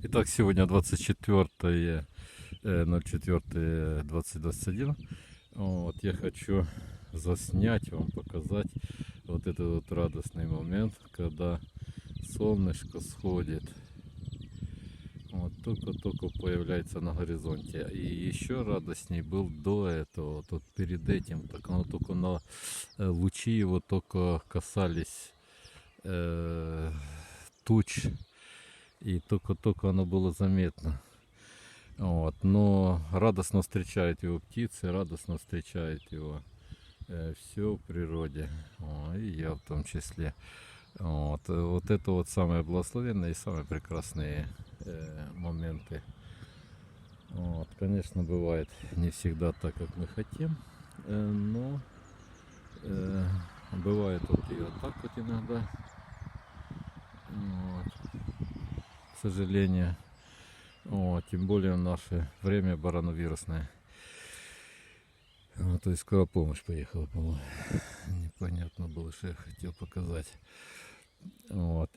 Итак, сегодня 24 04 2021. Вот, я хочу заснять вам, показать вот этот вот радостный момент, когда солнышко сходит. Вот только-только появляется на горизонте. И еще радостней был до этого, вот перед этим, так оно только лучи его только касались туч, и только-только оно было заметно. Вот. Но радостно встречают его птицы, радостно встречают его все в природе, и я в том числе. Вот это вот самые благословенные и самые прекрасные моменты. Вот. Конечно, бывает не всегда так, как мы хотим, но бывает вот и вот так вот иногда, вот, к сожалению. Тем более в наше время барановирусное. То есть скоро помощь поехала, по-моему. Непонятно было, что я хотел показать.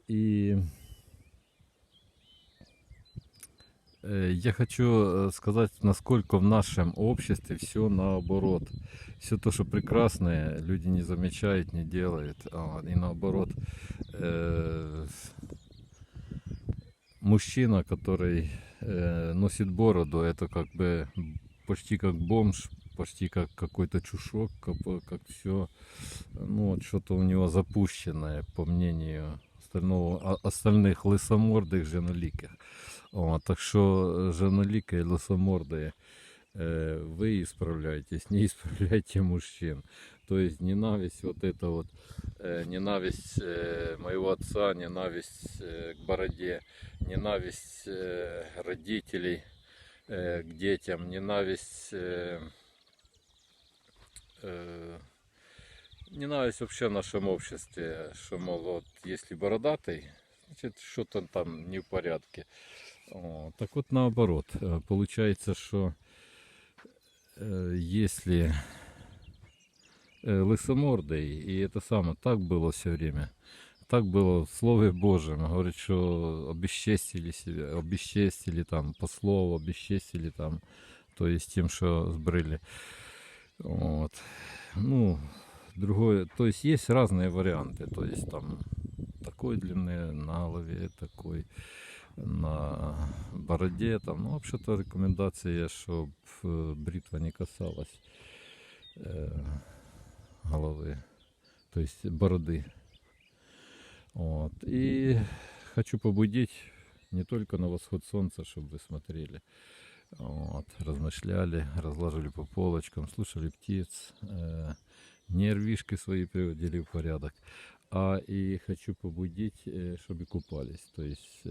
И я хочу сказать, насколько в нашем обществе все наоборот. Все то, что прекрасное, люди не замечают, не делают. И наоборот, мужчина, который носит бороду, это как бы почти как бомж, почти как какой-то чушок, как все, вот что-то у него запущенное, по мнению остальных лысомордых женоликих. Так что женоликие лысомордые, вы исправляйтесь, не исправляйте мужчин. То есть ненависть вот это вот, ненависть моего отца, ненависть к бороде, ненависть родителей к детям, ненависть вообще в нашем обществе, что, мол, вот если бородатый, значит что-то там не в порядке. Так вот наоборот, получается, что если лысомордый, и это самое, так было все время, так было в Слове Божьем, говорит, что обесчестили себя, обесчестили там послов, обесчестили там, то есть тем, что сбрили. Вот. Ну, другое, то есть есть разные варианты, то есть там такой длины на голове, такой на бороде, там, ну, вообще-то рекомендация, чтобы бритва не касалась головы, то есть бороды. И хочу побудить не только на восход солнца, чтобы вы смотрели, размышляли, разложили по полочкам, слушали птиц, нервишки свои приводили в порядок, и хочу побудить, чтобы купались. То есть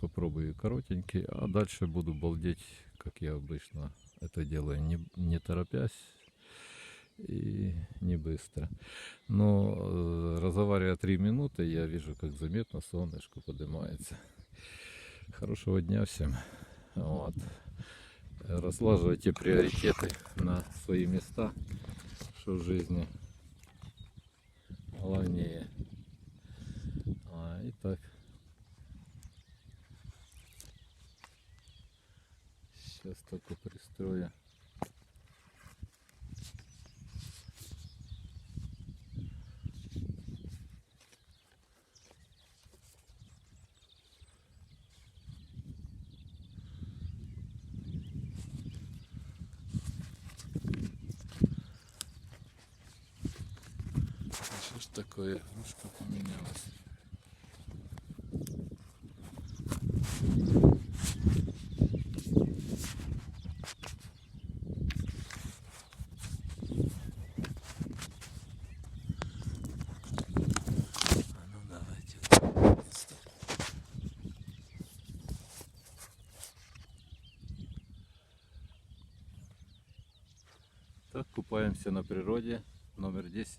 попробую коротенький, а дальше буду балдеть, как я обычно это делаю, не торопясь и не быстро. Но разговаривая 3 минуты, я вижу, как заметно солнышко поднимается. Хорошего дня всем. Разлаживайте приоритеты на свои места, что в жизни главнее. Итак, сейчас только пристрою. Что ж такое, игрушка поменялась. Ну давайте. Так, купаемся на природе, номер 10.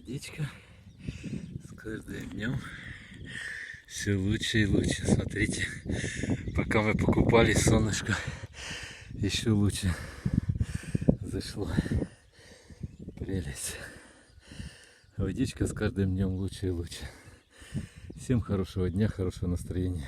водичка с каждым днем все лучше и лучше. Смотрите, пока мы покупали, солнышко еще лучше зашло. Прелесть. Водичка с каждым днем лучше и лучше. Всем хорошего дня, хорошего настроения.